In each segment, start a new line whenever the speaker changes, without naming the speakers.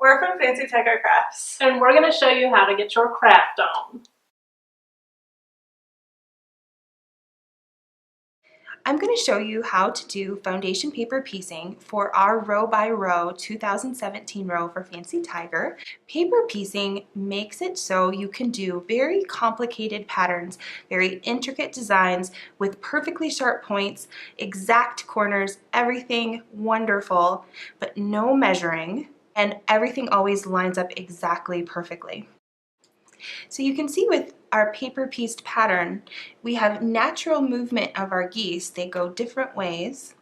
We're from Fancy Tiger Crafts.
And we're going to show you how to get your craft on.
I'm going to show you how to do foundation paper piecing for our row by row 2017 row for Fancy Tiger. Paper piecing makes it so you can do very complicated patterns, very intricate designs with perfectly sharp points, exact corners, everything wonderful, but no measuring, and everything always lines up exactly perfectly. So you can see with our paper pieced pattern, we have natural movement of our geese. They go different ways.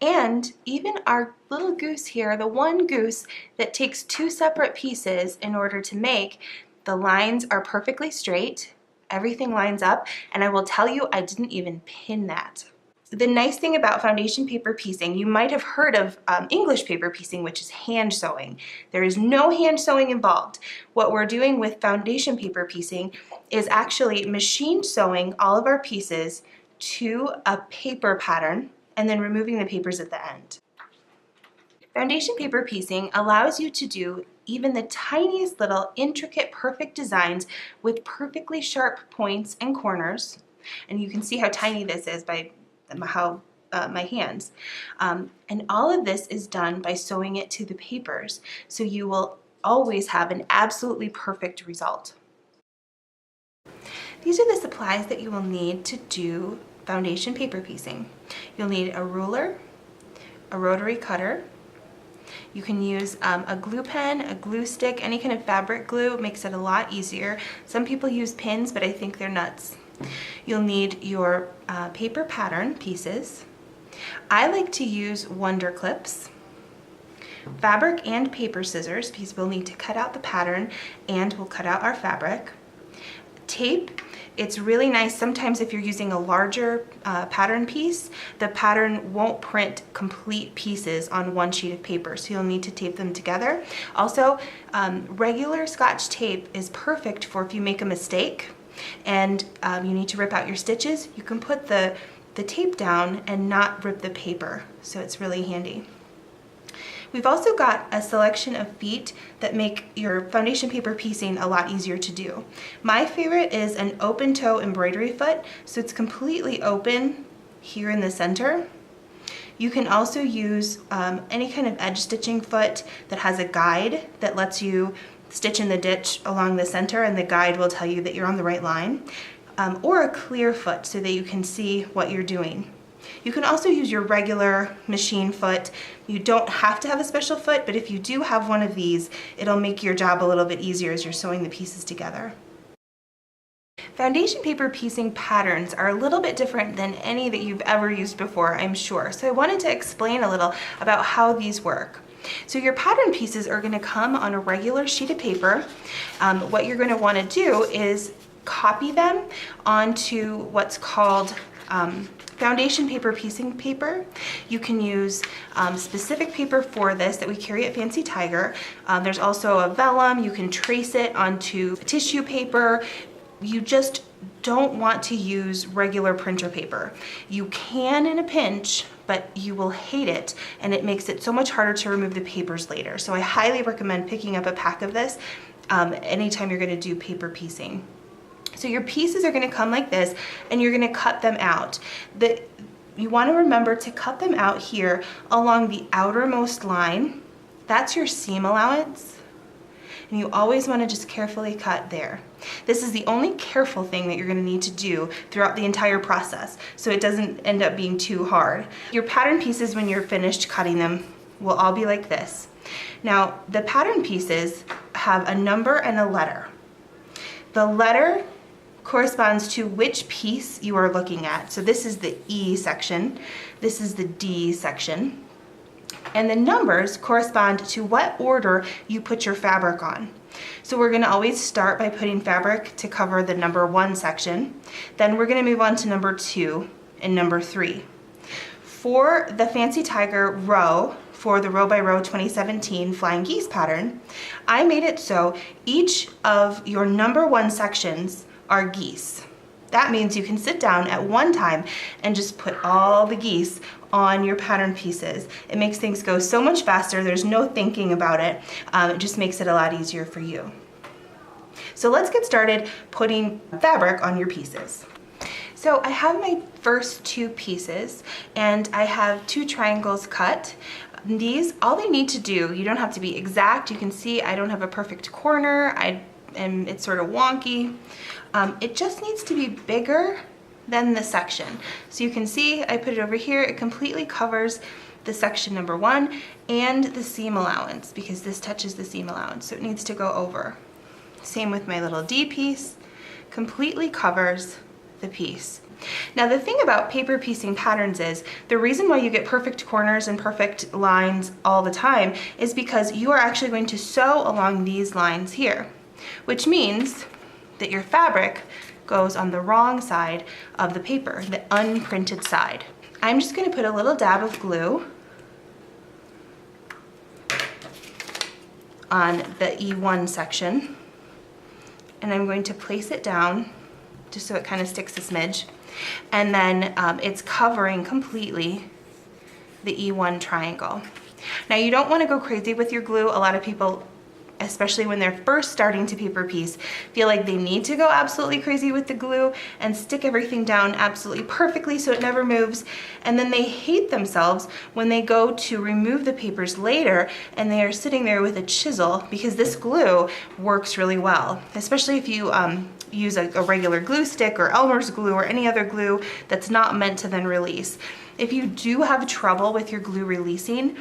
And even our little goose here, the one goose that takes two separate pieces in order to make, the lines are perfectly straight. Everything lines up, and I will tell you, I didn't even pin that. The nice thing about foundation paper piecing, you might have heard of English paper piecing, which is hand sewing. There is no hand sewing involved. What we're doing with foundation paper piecing is actually machine sewing all of our pieces to a paper pattern and then removing the papers at the end. Foundation paper piecing allows you to do even the tiniest little intricate perfect designs with perfectly sharp points and corners. And you can see how tiny this is by my hands. And all of this is done by sewing it to the papers, so you will always have an absolutely perfect result. These are the supplies that you will need to do foundation paper piecing. You'll need a ruler, a rotary cutter. You can use a glue pen, a glue stick, any kind of fabric glue. It makes it a lot easier. Some people use pins, but I think they're nuts. You'll need your paper pattern pieces. I like to use Wonder Clips, fabric and paper scissors, because we'll need to cut out the pattern and we'll cut out our fabric. Tape, it's really nice sometimes if you're using a larger pattern piece, the pattern won't print complete pieces on one sheet of paper, so you'll need to tape them together. Also, regular Scotch tape is perfect for if you make a mistake and you need to rip out your stitches, you can put the tape down and not rip the paper, so it's really handy. We've also got a selection of feet that make your foundation paper piecing a lot easier to do. My favorite is an open toe embroidery foot, so it's completely open here in the center. You can also use any kind of edge stitching foot that has a guide that lets you stitch in the ditch along the center, and the guide will tell you that you're on the right line, or a clear foot so that you can see what you're doing. You can also use your regular machine foot. You don't have to have a special foot, but if you do have one of these, it'll make your job a little bit easier as you're sewing the pieces together. Foundation paper piecing patterns are a little bit different than any that you've ever used before, I'm sure. So I wanted to explain a little about how these work. So your pattern pieces are going to come on a regular sheet of paper. What you're going to want to do is copy them onto what's called foundation paper piecing paper. You can use specific paper for this that we carry at Fancy Tiger. There's also a vellum. You can trace it onto tissue paper. You just don't want to use regular printer paper. You can in a pinch, but you will hate it, and it makes it so much harder to remove the papers later. So I highly recommend picking up a pack of this anytime you're going to do paper piecing. So your pieces are going to come like this, and you're going to cut them out. You want to remember to cut them out here along the outermost line. That's your seam allowance. And you always want to just carefully cut there. This is the only careful thing that you're going to need to do throughout the entire process, so it doesn't end up being too hard. Your pattern pieces, when you're finished cutting them, will all be like this. Now, the pattern pieces have a number and a letter. The letter corresponds to which piece you are looking at. So this is the E section, this is the D section. And the numbers correspond to what order you put your fabric on. So we're going to always start by putting fabric to cover the number 1 section. Then we're going to move on to number 2 and number 3. For the Fancy Tiger row, for the row by row 2017 flying geese pattern, I made it so each of your number 1 sections are geese. That means you can sit down at one time and just put all the geese on your pattern pieces. It makes things go so much faster. There's no thinking about it. It just makes it a lot easier for you. So let's get started putting fabric on your pieces. So I have my first 2 pieces and I have 2 triangles cut. These, all they need to do, you don't have to be exact. You can see I don't have a perfect corner and it's sort of wonky. It just needs to be bigger than the section. So you can see I put it over here. It completely covers the section number 1 and the seam allowance because this touches the seam allowance. So it needs to go over. Same with my little D piece, completely covers the piece. Now the thing about paper piecing patterns is the reason why you get perfect corners and perfect lines all the time is because you are actually going to sew along these lines here, which means that your fabric goes on the wrong side of the paper, the unprinted side. I'm just going to put a little dab of glue on the E1 section. And I'm going to place it down just so it kind of sticks a smidge. And then it's covering completely the E1 triangle. Now you don't want to go crazy with your glue. A lot of people, especially when they're first starting to paper piece, feel like they need to go absolutely crazy with the glue and stick everything down absolutely perfectly so it never moves. And then they hate themselves when they go to remove the papers later and they are sitting there with a chisel because this glue works really well, especially if you use a regular glue stick or Elmer's glue or any other glue that's not meant to then release. If you do have trouble with your glue releasing,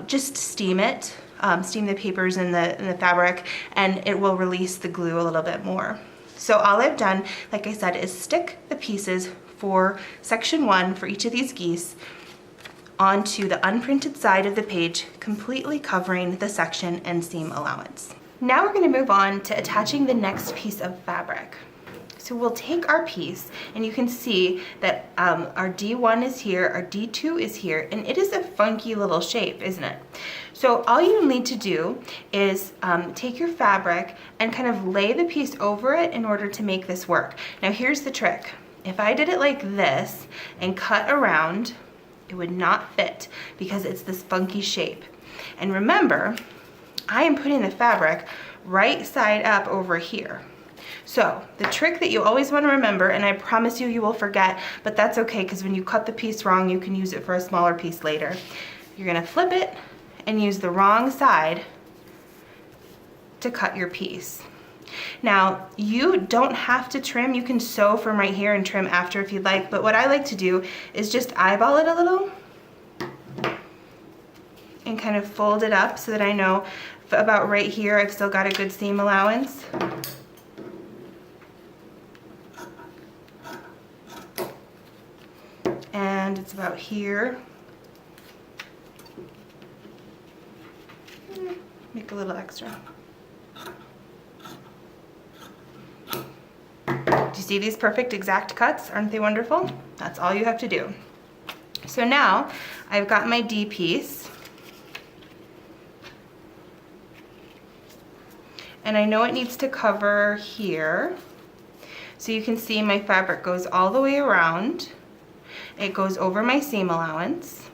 just steam it. Steam the papers in the fabric and it will release the glue a little bit more. So all I've done, like I said, is stick the pieces for section 1 for each of these geese onto the unprinted side of the page, completely covering the section and seam allowance. Now we're going to move on to attaching the next piece of fabric. So we'll take our piece and you can see that our D1 is here, our D2 is here, and it is a funky little shape, isn't it? So all you need to do is take your fabric and kind of lay the piece over it in order to make this work. Now here's the trick. If I did it like this and cut around, it would not fit because it's this funky shape. And remember, I am putting the fabric right side up over here. So the trick that you always want to remember, and I promise you will forget, but that's okay because when you cut the piece wrong, you can use it for a smaller piece later. You're going to flip it and use the wrong side to cut your piece. Now, you don't have to trim. You can sew from right here and trim after if you'd like, but what I like to do is just eyeball it a little and kind of fold it up so that I know about right here I've still got a good seam allowance. And it's about here. Make a little extra. Do you see these perfect exact cuts? Aren't they wonderful? That's all you have to do. So now I've got my D piece. And I know it needs to cover here. So you can see my fabric goes all the way around. It goes over my seam allowance.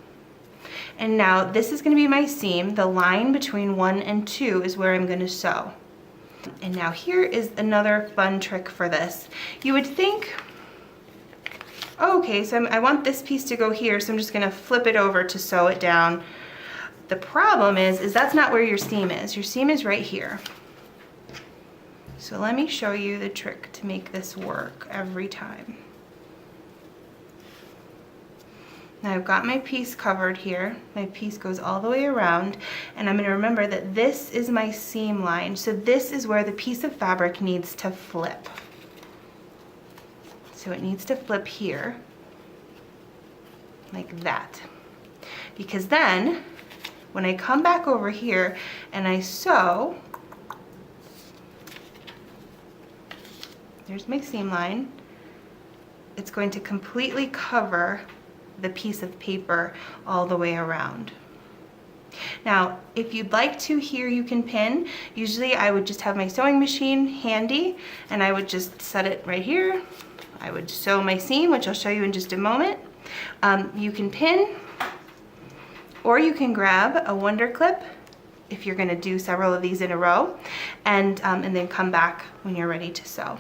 And now this is going to be my seam. The line between 1 and 2 is where I'm going to sew. And now here is another fun trick for this. You would think, oh, okay, so I want this piece to go here, so I'm just going to flip it over to sew it down. The problem is that's not where your seam is. Your seam is right here. So let me show you the trick to make this work every time. Now I've got my piece covered here. My piece goes all the way around, and I'm going to remember that this is my seam line. So this is where the piece of fabric needs to flip. So it needs to flip here, like that. Because then, when I come back over here and I sew, there's my seam line. It's going to completely cover the piece of paper all the way around. Now, if you'd like to here, you can pin. Usually I would just have my sewing machine handy and I would just set it right here. I would sew my seam, which I'll show you in just a moment. You can pin, or you can grab a wonder clip if you're gonna do several of these in a row, and then come back when you're ready to sew.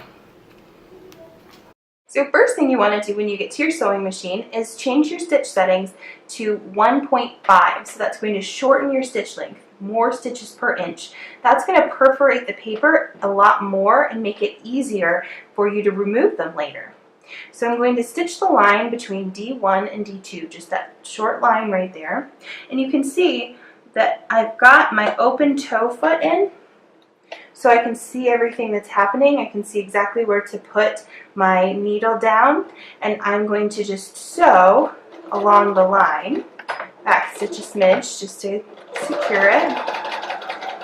So first thing you want to do when you get to your sewing machine is change your stitch settings to 1.5. So that's going to shorten your stitch length, more stitches per inch. That's going to perforate the paper a lot more and make it easier for you to remove them later. So I'm going to stitch the line between D1 and D2, just that short line right there. And you can see that I've got my open toe foot in, so I can see everything that's happening. I can see exactly where to put my needle down, and I'm going to just sew along the line, back stitch a smidge just to secure it.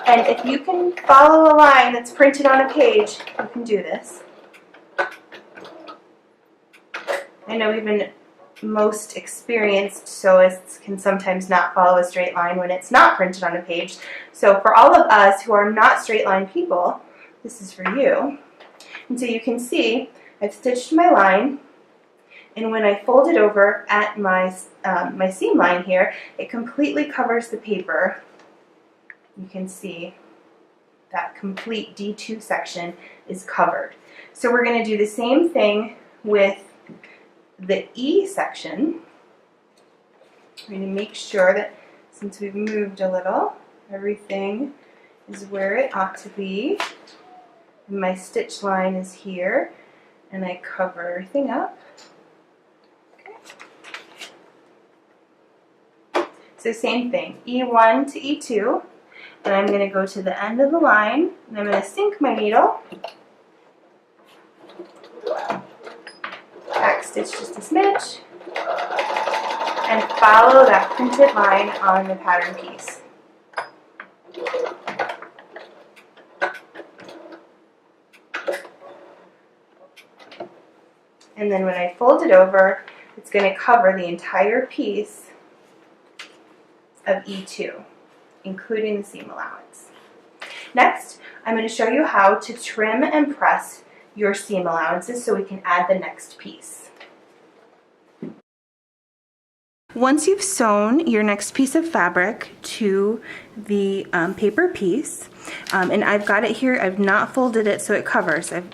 And if you can follow a line that's printed on a page, you can do this. I know even most experienced sewists can sometimes not follow a straight line when it's not printed on a page. So for all of us who are not straight line people, this is for you. And so you can see I've stitched my line, and when I fold it over at my seam line here, it completely covers the paper. You can see that complete D2 section is covered. So we're going to do the same thing with the E section. I'm going to make sure that since we've moved a little, everything is where it ought to be. And my stitch line is here, and I cover everything up. Okay. So same thing, E1 to E2, and I'm going to go to the end of the line, and I'm going to sink my needle, back stitch just a smidge, and follow that printed line on the pattern piece. And then when I fold it over, it's going to cover the entire piece of E2, including the seam allowance. Next, I'm going to show you how to trim and press your seam allowances so we can add the next piece. Once you've sewn your next piece of fabric to the paper piece, and I've got it here, I've not folded it so it covers. I'm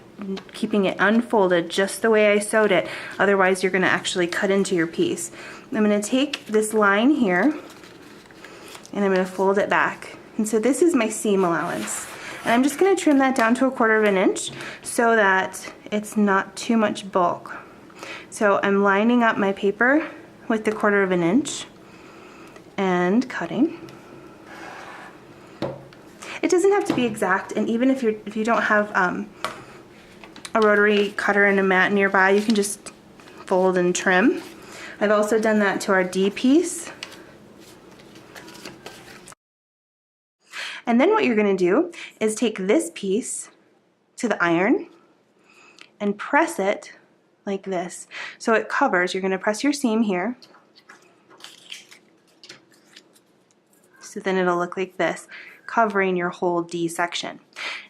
keeping it unfolded just the way I sewed it, otherwise you're going to actually cut into your piece. I'm going to take this line here and I'm going to fold it back. And so this is my seam allowance. And I'm just going to trim that down to 1/4 inch so that it's not too much bulk. So I'm lining up my paper with the 1/4 inch and cutting. It doesn't have to be exact, and even if you don't have a rotary cutter and a mat nearby, you can just fold and trim. I've also done that to our D piece. And then what you're going to do is take this piece to the iron and press it like this. So it covers. You're going to press your seam here. So then it'll look like this, covering your whole D section.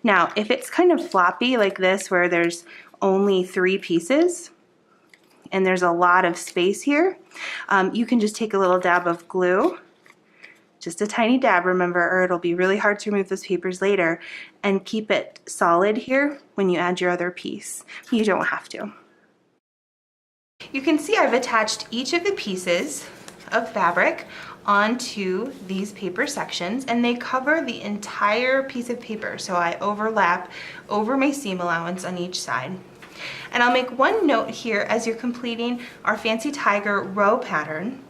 Now, if it's kind of floppy like this, where there's only 3 pieces and there's a lot of space here, you can just take a little dab of glue, just a tiny dab, remember, or it'll be really hard to remove those papers later, and keep it solid here when you add your other piece. You don't have to. You can see I've attached each of the pieces of fabric onto these paper sections, and they cover the entire piece of paper, so I overlap over my seam allowance on each side. And I'll make one note here as you're completing our Fancy Tiger row pattern.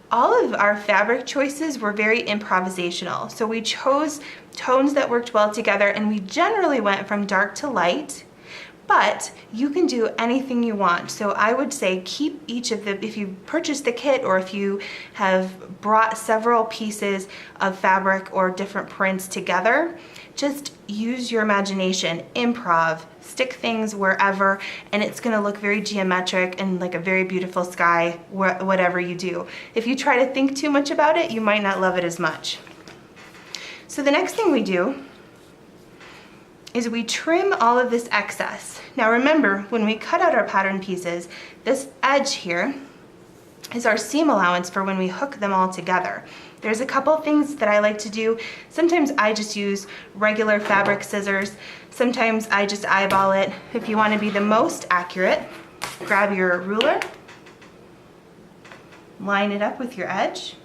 All of our fabric choices were very improvisational, so we chose tones that worked well together, and we generally went from dark to light, but you can do anything you want. So I would say keep each of the, if you purchase the kit or if you have brought several pieces of fabric or different prints together, just use your imagination, improv, stick things wherever, and it's gonna look very geometric and like a very beautiful sky, whatever you do. If you try to think too much about it, you might not love it as much. So the next thing we do is we trim all of this excess. Now remember, when we cut out our pattern pieces, this edge here is our seam allowance for when we hook them all together. There's a couple things that I like to do. Sometimes I just use regular fabric scissors. Sometimes I just eyeball it. If you want to be the most accurate, grab your ruler, line it up with your edge,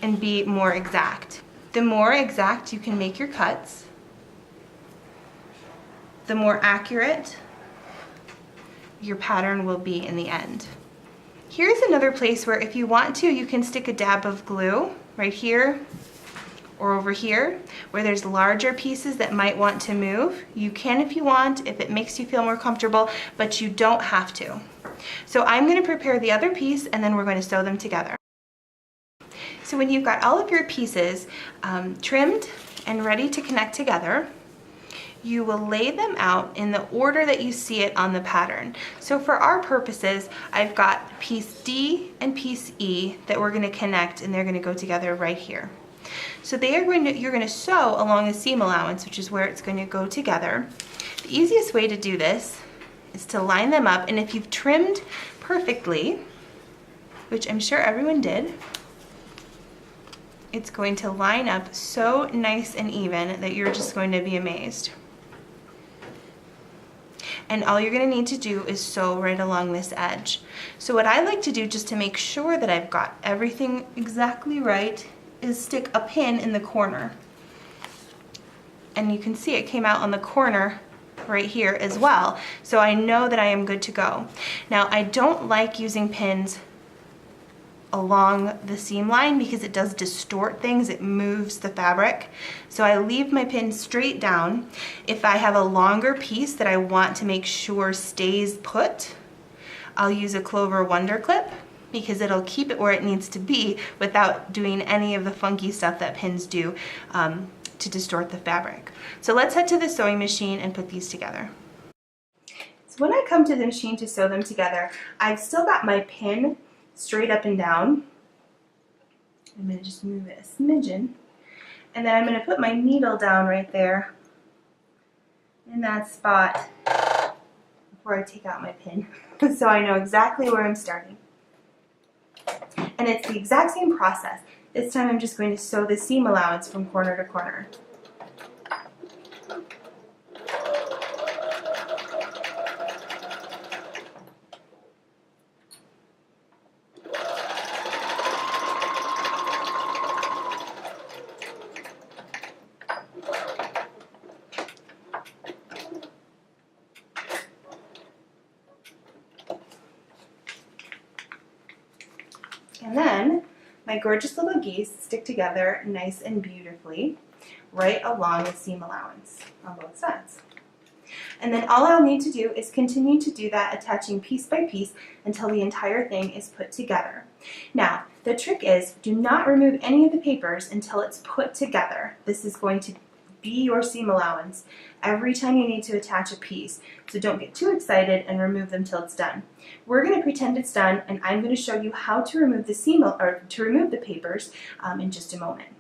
and be more exact. The more exact you can make your cuts, the more accurate your pattern will be in the end. Here's another place where if you want to, you can stick a dab of glue right here or over here where there's larger pieces that might want to move. You can if you want, if it makes you feel more comfortable, but you don't have to. So I'm going to prepare the other piece and then we're going to sew them together. So when you've got all of your pieces trimmed and ready to connect together, you will lay them out in the order that you see it on the pattern. So for our purposes, I've got piece D and piece E that we're going to connect, and they're going to go together right here. So you're going to sew along the seam allowance, which is where it's going to go together. The easiest way to do this is to line them up, and if you've trimmed perfectly, which I'm sure everyone did, it's going to line up so nice and even that you're just going to be amazed. And all you're going to need to do is sew right along this edge. So what I like to do just to make sure that I've got everything exactly right is stick a pin in the corner. And you can see it came out on the corner right here as well. So I know that I am good to go. Now I don't like using pins along the seam line because it does distort things, it moves the fabric. So I leave my pin straight down. If I have a longer piece that I want to make sure stays put, I'll use a Clover Wonder Clip because it'll keep it where it needs to be without doing any of the funky stuff that pins do to distort the fabric. So let's head to the sewing machine and put these together. So when I come to the machine to sew them together, I've still got my pin straight up and down. I'm going to just move it a smidgen, and then I'm going to put my needle down right there in that spot before I take out my pin so I know exactly where I'm starting. And it's the exact same process. This time I'm just going to sew the seam allowance from corner to corner. And then my gorgeous little geese stick together nice and beautifully right along the seam allowance on both sides. And then all I'll need to do is continue to do that, attaching piece by piece until the entire thing is put together. Now, the trick is do not remove any of the papers until it's put together. This is going to be your seam allowance every time you need to attach a piece. So don't get too excited and remove them till it's done. We're going to pretend it's done, and I'm going to show you how to remove the papers in just a moment.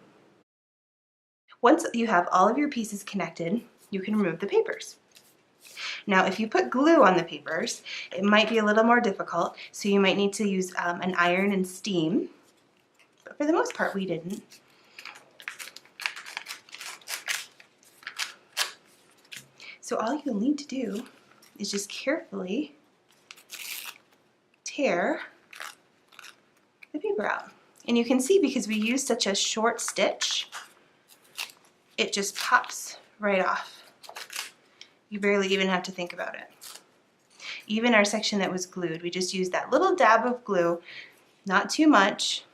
Once you have all of your pieces connected, you can remove the papers. Now, if you put glue on the papers, it might be a little more difficult, so you might need to use an iron and steam, but for the most part, we didn't. So all you'll need to do is just carefully tear the paper out. And you can see because we used such a short stitch, it just pops right off. You barely even have to think about it. Even our section that was glued, we just used that little dab of glue, not too much.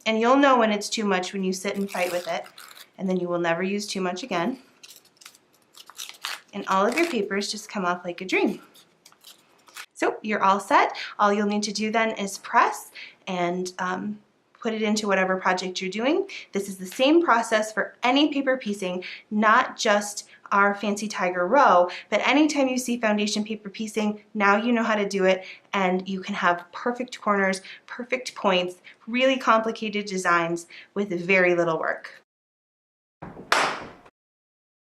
And you'll know when it's too much when you sit and fight with it, and then you will never use too much again. And all of your papers just come off like a dream. So you're all set. All you'll need to do then is press and put it into whatever project you're doing. This is the same process for any paper piecing, not just our Fancy Tiger row, but anytime you see foundation paper piecing, now you know how to do it, and you can have perfect corners, perfect points, really complicated designs with very little work.